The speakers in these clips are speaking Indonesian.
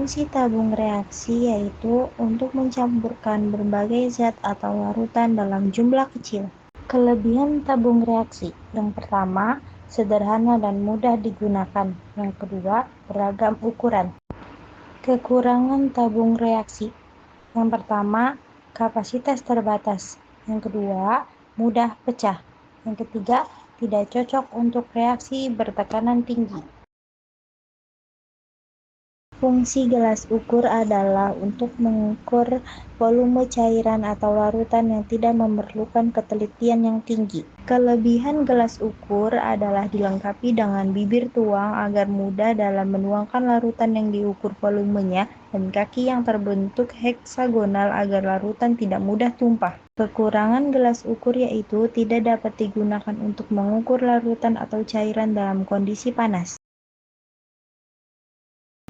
Fungsi tabung reaksi yaitu untuk mencampurkan berbagai zat atau larutan dalam jumlah kecil. Kelebihan tabung reaksi: yang pertama, sederhana dan mudah digunakan. Yang kedua, beragam ukuran. Kekurangan tabung reaksi: yang pertama, kapasitas terbatas. Yang kedua, mudah pecah. Yang ketiga, tidak cocok untuk reaksi bertekanan tinggi. Fungsi gelas ukur adalah untuk mengukur volume cairan atau larutan yang tidak memerlukan ketelitian yang tinggi. Kelebihan gelas ukur adalah dilengkapi dengan bibir tuang agar mudah dalam menuangkan larutan yang diukur volumenya dan kaki yang terbentuk heksagonal agar larutan tidak mudah tumpah. Kekurangan gelas ukur yaitu tidak dapat digunakan untuk mengukur larutan atau cairan dalam kondisi panas.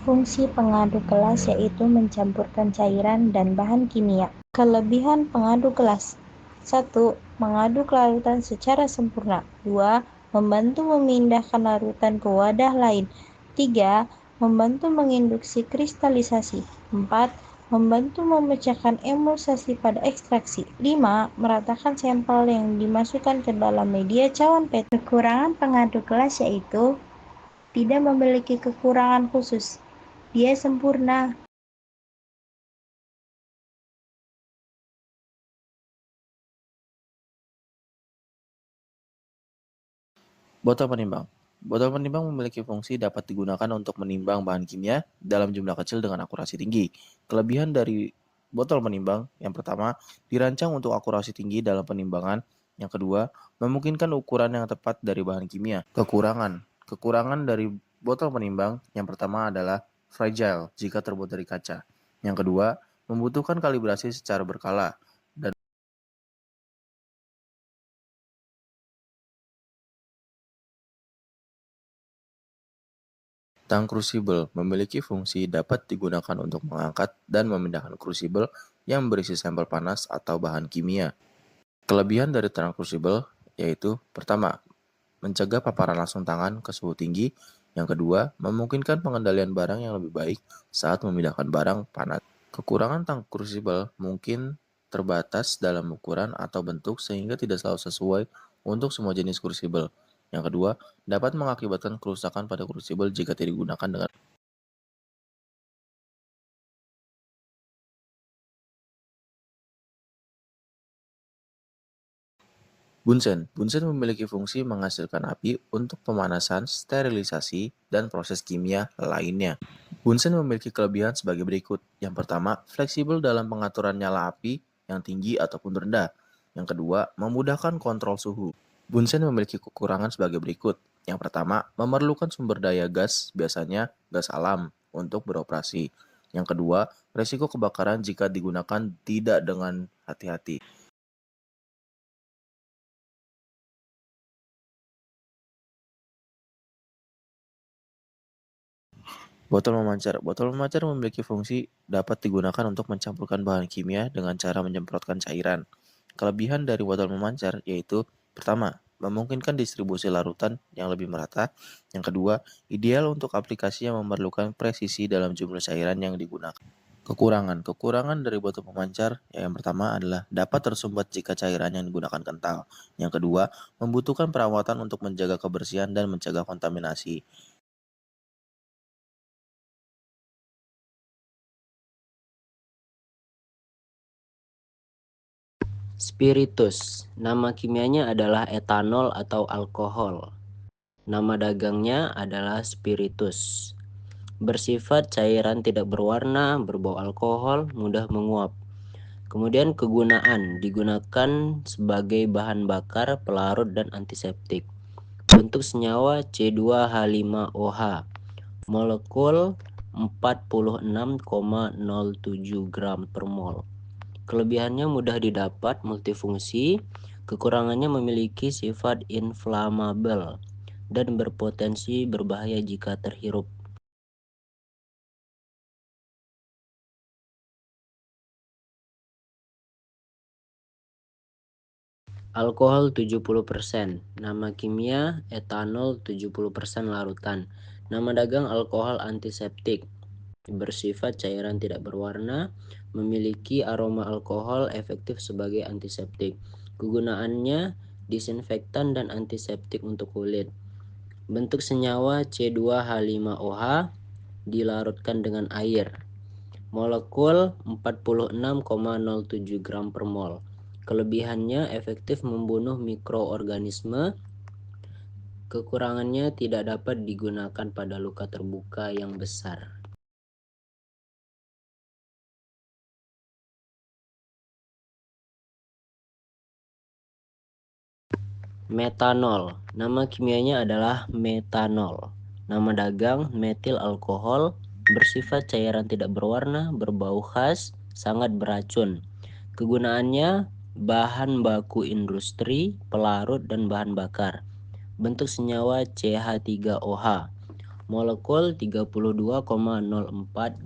Fungsi pengaduk gelas yaitu mencampurkan cairan dan bahan kimia. Kelebihan pengaduk gelas: 1. Mengaduk larutan secara sempurna. 2. Membantu memindahkan larutan ke wadah lain. 3. Membantu menginduksi kristalisasi. 4. Membantu memecahkan emulsasi pada ekstraksi. 5. Meratakan sampel yang dimasukkan ke dalam media cawan PET. Kekurangan pengaduk gelas yaitu tidak memiliki kekurangan khusus. Dia sempurna. Botol penimbang. Botol penimbang memiliki fungsi dapat digunakan untuk menimbang bahan kimia dalam jumlah kecil dengan akurasi tinggi. Kelebihan dari botol penimbang: yang pertama, dirancang untuk akurasi tinggi dalam penimbangan. Yang kedua, memungkinkan ukuran yang tepat dari bahan kimia. Kekurangan dari botol penimbang: yang pertama adalah fragile jika terbuat dari kaca. Yang kedua, membutuhkan kalibrasi secara berkala. Tang crucible memiliki fungsi dapat digunakan untuk mengangkat dan memindahkan crucible yang berisi sampel panas atau bahan kimia. Kelebihan dari tang crucible yaitu: pertama, mencegah paparan langsung tangan ke suhu tinggi. Yang kedua, memungkinkan pengendalian barang yang lebih baik saat memindahkan barang panas. Kekurangan tang crucible mungkin terbatas dalam ukuran atau bentuk sehingga tidak selalu sesuai untuk semua jenis crucible. Yang kedua, dapat mengakibatkan kerusakan pada crucible jika tidak digunakan dengan Bunsen. Bunsen memiliki fungsi menghasilkan api untuk pemanasan, sterilisasi, dan proses kimia lainnya. Bunsen memiliki kelebihan sebagai berikut. Yang pertama, fleksibel dalam pengaturan nyala api yang tinggi ataupun rendah. Yang kedua, memudahkan kontrol suhu. Bunsen memiliki kekurangan sebagai berikut. Yang pertama, memerlukan sumber daya gas, biasanya gas alam, untuk beroperasi. Yang kedua, resiko kebakaran jika digunakan tidak dengan hati-hati. Botol memancar. Botol memancar memiliki fungsi dapat digunakan untuk mencampurkan bahan kimia dengan cara menyemprotkan cairan. Kelebihan dari botol memancar yaitu: pertama, memungkinkan distribusi larutan yang lebih merata. Yang kedua, ideal untuk aplikasi yang memerlukan presisi dalam jumlah cairan yang digunakan. Kekurangan dari botol pemancar yang pertama adalah dapat tersumbat jika cairan yang digunakan kental. Yang kedua, membutuhkan perawatan untuk menjaga kebersihan dan mencegah kontaminasi. Spiritus, nama kimianya adalah etanol atau alkohol. Nama dagangnya adalah spiritus. Bersifat cairan tidak berwarna, berbau alkohol, mudah menguap. Kemudian kegunaan: digunakan sebagai bahan bakar, pelarut, dan antiseptik. Bentuk senyawa C2H5OH. Molekul 46,07 gram per mol. Kelebihannya mudah didapat, multifungsi. Kekurangannya memiliki sifat inflamabel dan berpotensi berbahaya jika terhirup. Alkohol 70%. Nama kimia etanol 70% larutan. Nama dagang alkohol antiseptik. bersifat cairan tidak berwarna, memiliki aroma alkohol, efektif sebagai antiseptik. Kegunaannya disinfektan dan antiseptik untuk kulit. Bentuk senyawa C2H5OH dilarutkan dengan air. Molekul 46,07 gram per mol. Kelebihannya efektif membunuh mikroorganisme. Kekurangannya tidak dapat digunakan pada luka terbuka yang besar. Metanol. Nama kimianya adalah metanol. Nama dagang metil alkohol, bersifat cairan tidak berwarna, berbau khas, sangat beracun. Kegunaannya bahan baku industri, pelarut, dan bahan bakar. Bentuk senyawa CH3OH. Molekul 32,04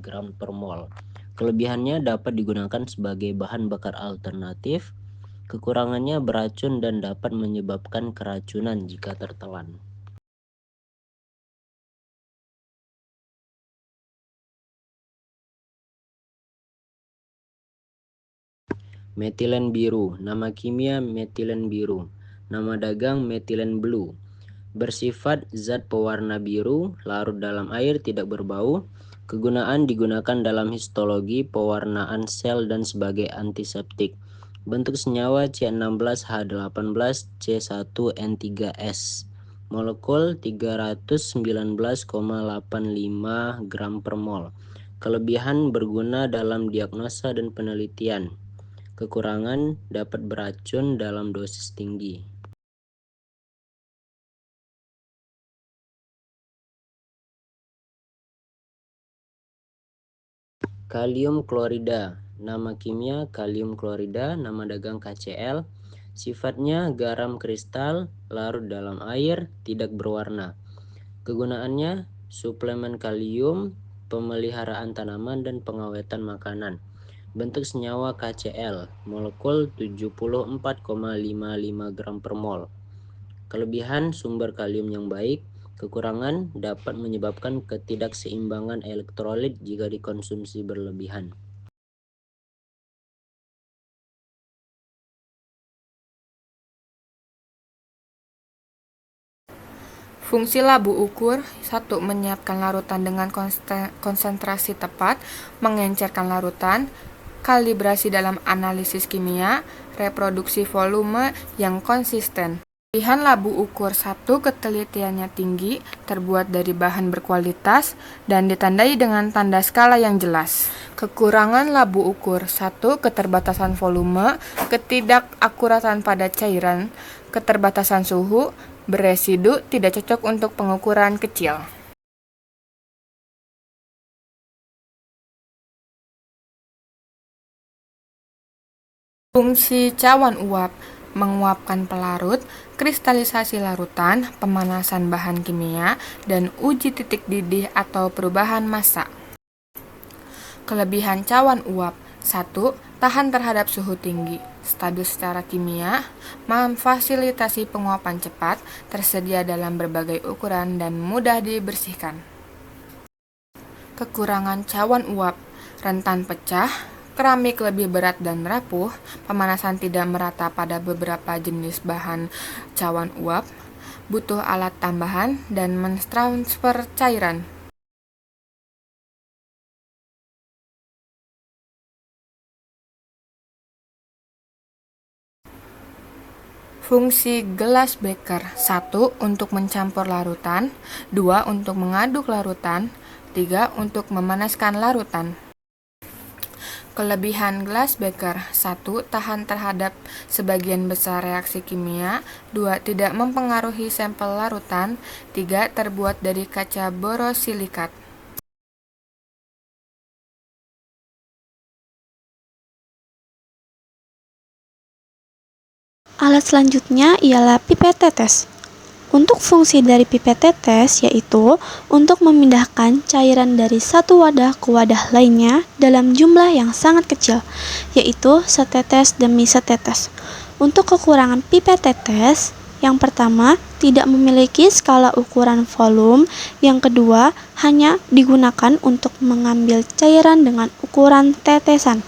gram per mol. Kelebihannya dapat digunakan sebagai bahan bakar alternatif. Kekurangannya beracun dan dapat menyebabkan keracunan jika tertelan. Metilen biru. Nama kimia metilen biru. Nama dagang metilen blue. Bersifat zat pewarna biru, larut dalam air, tidak berbau. Kegunaan digunakan dalam histologi, pewarnaan sel, dan sebagai antiseptik. Bentuk senyawa C16H18C1N3S. Molekul 319,85 gram per mol. Kelebihan berguna dalam diagnosa dan penelitian. Kekurangan dapat beracun dalam dosis tinggi. Kalium klorida. Nama kimia kalium klorida, nama dagang KCl. Sifatnya garam kristal, larut dalam air, tidak berwarna. Kegunaannya suplemen kalium, pemeliharaan tanaman, dan pengawetan makanan. Bentuk senyawa KCl, molekul 74,55 gram per mol. Kelebihan sumber kalium yang baik. Kekurangan dapat menyebabkan ketidakseimbangan elektrolit jika dikonsumsi berlebihan. Fungsi labu ukur: 1. Menyiapkan larutan dengan konsentrasi tepat, mengencerkan larutan, kalibrasi dalam analisis kimia, reproduksi volume yang konsisten. Pilihan labu ukur 1 ketelitiannya tinggi, terbuat dari bahan berkualitas, dan ditandai dengan tanda skala yang jelas. Kekurangan labu ukur 1 keterbatasan volume, ketidakakuratan pada cairan, keterbatasan suhu, beresidu, tidak cocok untuk pengukuran kecil. Fungsi cawan uap: menguapkan pelarut, kristalisasi larutan, pemanasan bahan kimia, dan uji titik didih atau perubahan massa. Kelebihan cawan uap: 1. Tahan terhadap suhu tinggi, stabil secara kimia, memfasilitasi penguapan cepat, tersedia dalam berbagai ukuran, dan mudah dibersihkan. Kekurangan cawan uap: rentan pecah, keramik lebih berat dan rapuh, pemanasan tidak merata pada beberapa jenis bahan cawan uap, butuh alat tambahan, dan mentransfer cairan. Fungsi gelas beker: 1. Untuk mencampur larutan, 2. Untuk mengaduk larutan, 3. Untuk memanaskan larutan. Kelebihan gelas beker: 1. Tahan terhadap sebagian besar reaksi kimia, 2. Tidak mempengaruhi sampel larutan, 3. Terbuat dari kaca borosilikat. Alat selanjutnya ialah pipet tetes. Untuk fungsi dari pipet tetes yaitu untuk memindahkan cairan dari satu wadah ke wadah lainnya dalam jumlah yang sangat kecil, yaitu setetes demi setetes. Untuk kekurangan pipet tetes Yang pertama, tidak memiliki skala ukuran volume. Yang kedua, hanya digunakan untuk mengambil cairan dengan ukuran tetesan.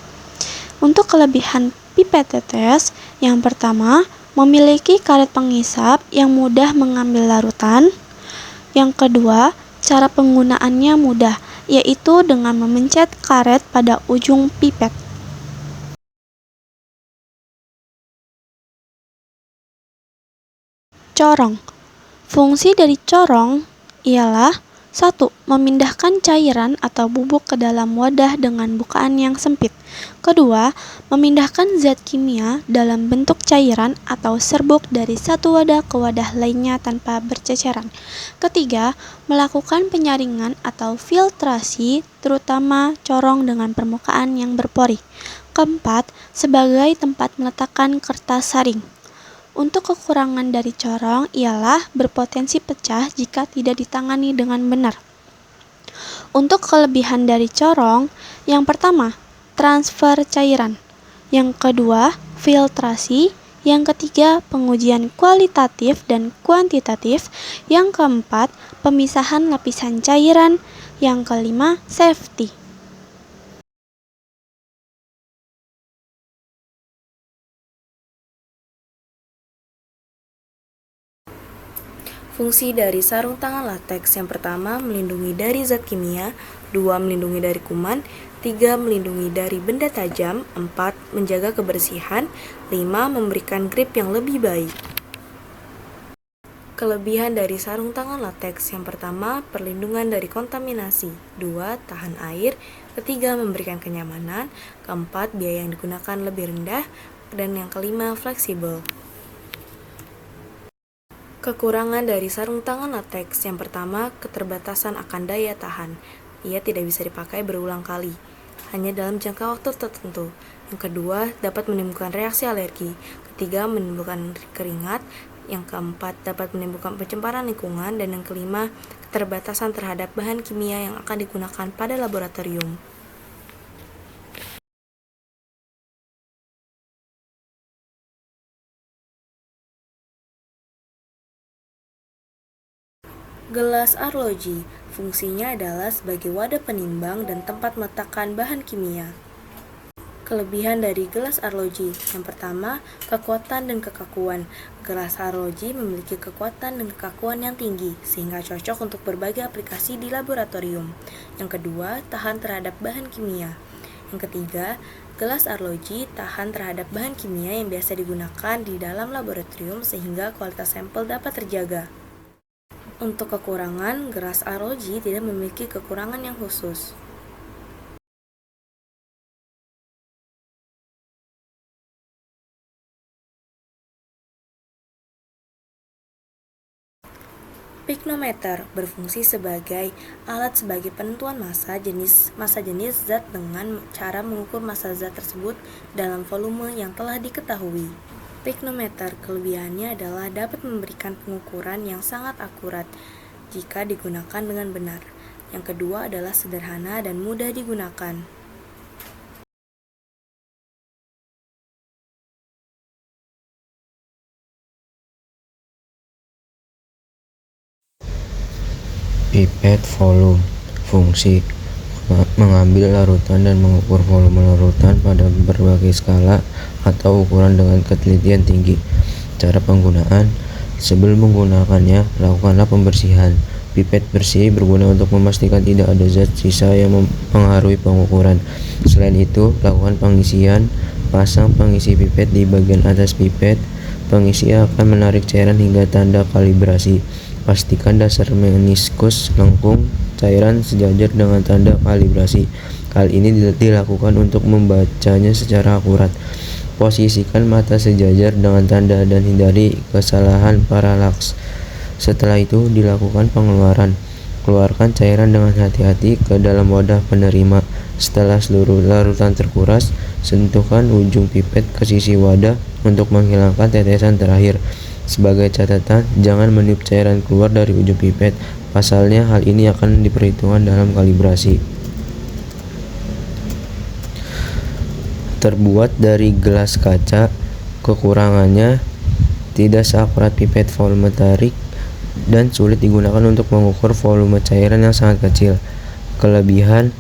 Untuk kelebihan pipet tetes, yang pertama, memiliki karet pengisap yang mudah mengambil larutan. Yang kedua, cara penggunaannya mudah, yaitu dengan memencet karet pada ujung pipet. Corong. Fungsi dari corong ialah 1. Memindahkan cairan atau bubuk ke dalam wadah dengan bukaan yang sempit. Kedua, memindahkan zat kimia dalam bentuk cairan atau serbuk dari satu wadah ke wadah lainnya tanpa berceceran. Ketiga, melakukan penyaringan atau filtrasi, terutama corong dengan permukaan yang berpori. Keempat, sebagai tempat meletakkan kertas saring. Untuk kekurangan dari corong ialah berpotensi pecah jika tidak ditangani dengan benar. Untuk kelebihan dari corong, yang pertama, transfer cairan. Yang kedua, filtrasi. Yang ketiga, pengujian kualitatif dan kuantitatif. Yang keempat, pemisahan lapisan cairan. Yang kelima, safety. Fungsi dari sarung tangan lateks yang pertama melindungi dari zat kimia, 2 melindungi dari kuman, 3 melindungi dari benda tajam, 4 menjaga kebersihan, 5 memberikan grip yang lebih baik. Kelebihan dari sarung tangan lateks yang pertama perlindungan dari kontaminasi, 2 tahan air, ketiga memberikan kenyamanan, keempat biaya yang digunakan lebih rendah, dan yang kelima fleksibel. Kekurangan dari sarung tangan lateks yang pertama, keterbatasan akan daya tahan. Ia tidak bisa dipakai berulang kali, hanya dalam jangka waktu tertentu. Yang kedua, dapat menimbulkan reaksi alergi. Ketiga, menimbulkan keringat. Yang keempat, dapat menimbulkan pencemaran lingkungan. Dan yang kelima, keterbatasan terhadap bahan kimia yang akan digunakan pada laboratorium. Gelas arloji, fungsinya adalah sebagai wadah penimbang dan tempat meletakkan bahan kimia. Kelebihan dari gelas arloji, yang pertama, kekuatan dan kekakuan. Gelas arloji memiliki kekuatan dan kekakuan yang tinggi, sehingga cocok untuk berbagai aplikasi di laboratorium. Yang kedua, tahan terhadap bahan kimia. Yang ketiga, gelas arloji tahan terhadap bahan kimia yang biasa digunakan di dalam laboratorium sehingga kualitas sampel dapat terjaga. Untuk kekurangan, gelas arloji tidak memiliki kekurangan yang khusus. Piknometer berfungsi sebagai alat sebagai penentuan massa jenis zat dengan cara mengukur massa zat tersebut dalam volume yang telah diketahui. Piknometer kelebihannya adalah dapat memberikan pengukuran yang sangat akurat jika digunakan dengan benar. Yang kedua adalah sederhana dan mudah digunakan. Pipet volume. Fungsi mengambil larutan dan mengukur volume larutan pada berbagai skala atau ukuran dengan ketelitian tinggi. Cara penggunaan: sebelum menggunakannya, lakukanlah pembersihan. Pipet bersih berguna untuk memastikan tidak ada zat sisa yang mempengaruhi pengukuran. Selain itu, lakukan pengisian. Pasang pengisi pipet di bagian atas pipet. Pengisi akan menarik cairan hingga tanda kalibrasi. Pastikan dasar meniskus lengkung cairan sejajar dengan tanda kalibrasi. Hal ini dilakukan untuk membacanya secara akurat. Posisikan mata sejajar dengan tanda dan hindari kesalahan paralaks. Setelah itu dilakukan pengeluaran. Keluarkan cairan dengan hati-hati ke dalam wadah penerima. Setelah seluruh larutan terkuras, sentuhkan ujung pipet ke sisi wadah untuk menghilangkan tetesan terakhir. Sebagai catatan, jangan meniup cairan keluar dari ujung pipet. Pasalnya, hal ini akan diperhitungkan dalam kalibrasi. Terbuat dari gelas kaca, kekurangannya tidak seakurat pipet volumetrik dan sulit digunakan untuk mengukur volume cairan yang sangat kecil. Kelebihan: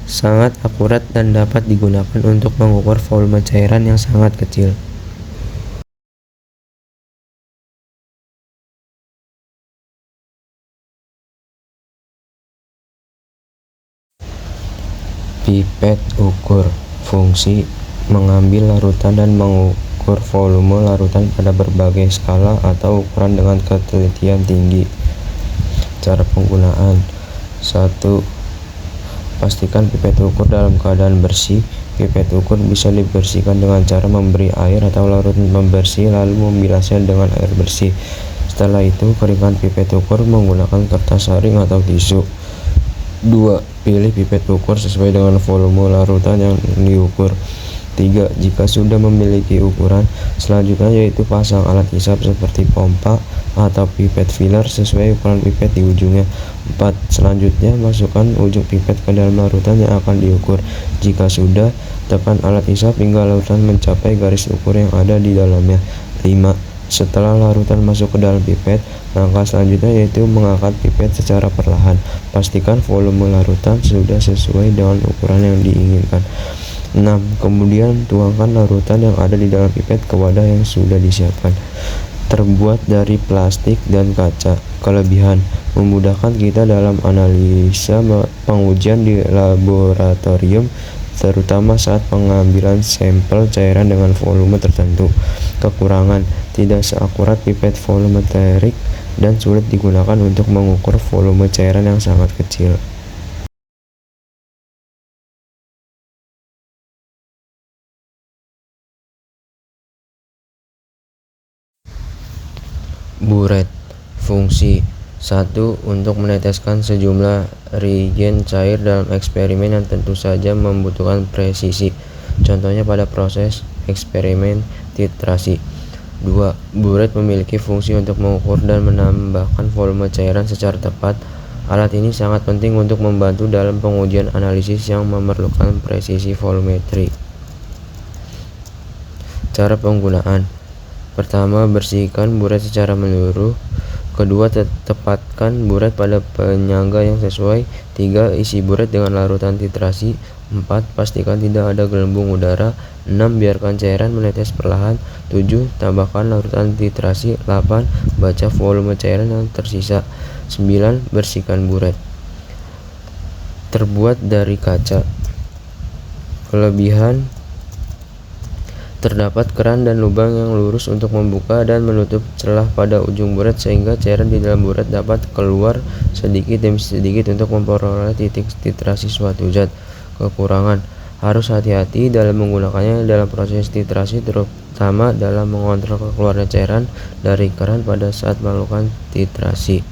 sangat akurat dan dapat digunakan untuk mengukur volume cairan yang sangat kecil. Pipet ukur. Fungsi: mengambil larutan dan mengukur volume larutan pada berbagai skala atau ukuran dengan ketelitian tinggi. Cara penggunaan: 1. Pastikan pipet ukur dalam keadaan bersih. Pipet ukur bisa dibersihkan dengan cara memberi air atau larutan pembersih lalu membilasnya dengan air bersih. Setelah itu, keringkan pipet ukur menggunakan kertas saring atau tisu. 2. Pilih pipet ukur sesuai dengan volume larutan yang diukur. 3. Jika sudah memiliki ukuran, selanjutnya yaitu pasang alat hisap seperti pompa atau pipet filler sesuai ukuran pipet di ujungnya. 4. Selanjutnya, masukkan ujung pipet ke dalam larutan yang akan diukur. Jika sudah, tekan alat hisap hingga larutan mencapai garis ukur yang ada di dalamnya. 5. Setelah larutan masuk ke dalam pipet, langkah selanjutnya yaitu mengangkat pipet secara perlahan. Pastikan volume larutan sudah sesuai dengan ukuran yang diinginkan. 6. Kemudian tuangkan larutan yang ada di dalam pipet ke wadah yang sudah disiapkan. Terbuat dari plastik dan kaca. Kelebihan: memudahkan kita dalam analisa pengujian di laboratorium, terutama saat pengambilan sampel cairan dengan volume tertentu. Kekurangan: tidak seakurat pipet volumetrik dan sulit digunakan untuk mengukur volume cairan yang sangat kecil. Buret. Fungsi: 1. Untuk meneteskan sejumlah reagen cair dalam eksperimen yang tentu saja membutuhkan presisi, contohnya pada proses eksperimen titrasi. 2. Buret memiliki fungsi untuk mengukur dan menambahkan volume cairan secara tepat. Alat ini sangat penting untuk membantu dalam pengujian analisis yang memerlukan presisi volumetri. Cara penggunaan: pertama, bersihkan buret secara menyeluruh. Kedua, tepatkan buret pada penyangga yang sesuai. 3. Isi buret dengan larutan titrasi. 4. Pastikan tidak ada gelembung udara. 6. Biarkan cairan menetes perlahan. 7. Tambahkan larutan titrasi. 8. Baca volume cairan yang tersisa. 9. Bersihkan buret. Terbuat dari kaca. Kelebihan: terdapat keran dan lubang yang lurus untuk membuka dan menutup celah pada ujung buret sehingga cairan di dalam buret dapat keluar sedikit demi sedikit untuk memperoleh titik titrasi suatu zat. Kekurangan: harus hati-hati dalam menggunakannya dalam proses titrasi, terutama dalam mengontrol keluarnya cairan dari keran pada saat melakukan titrasi.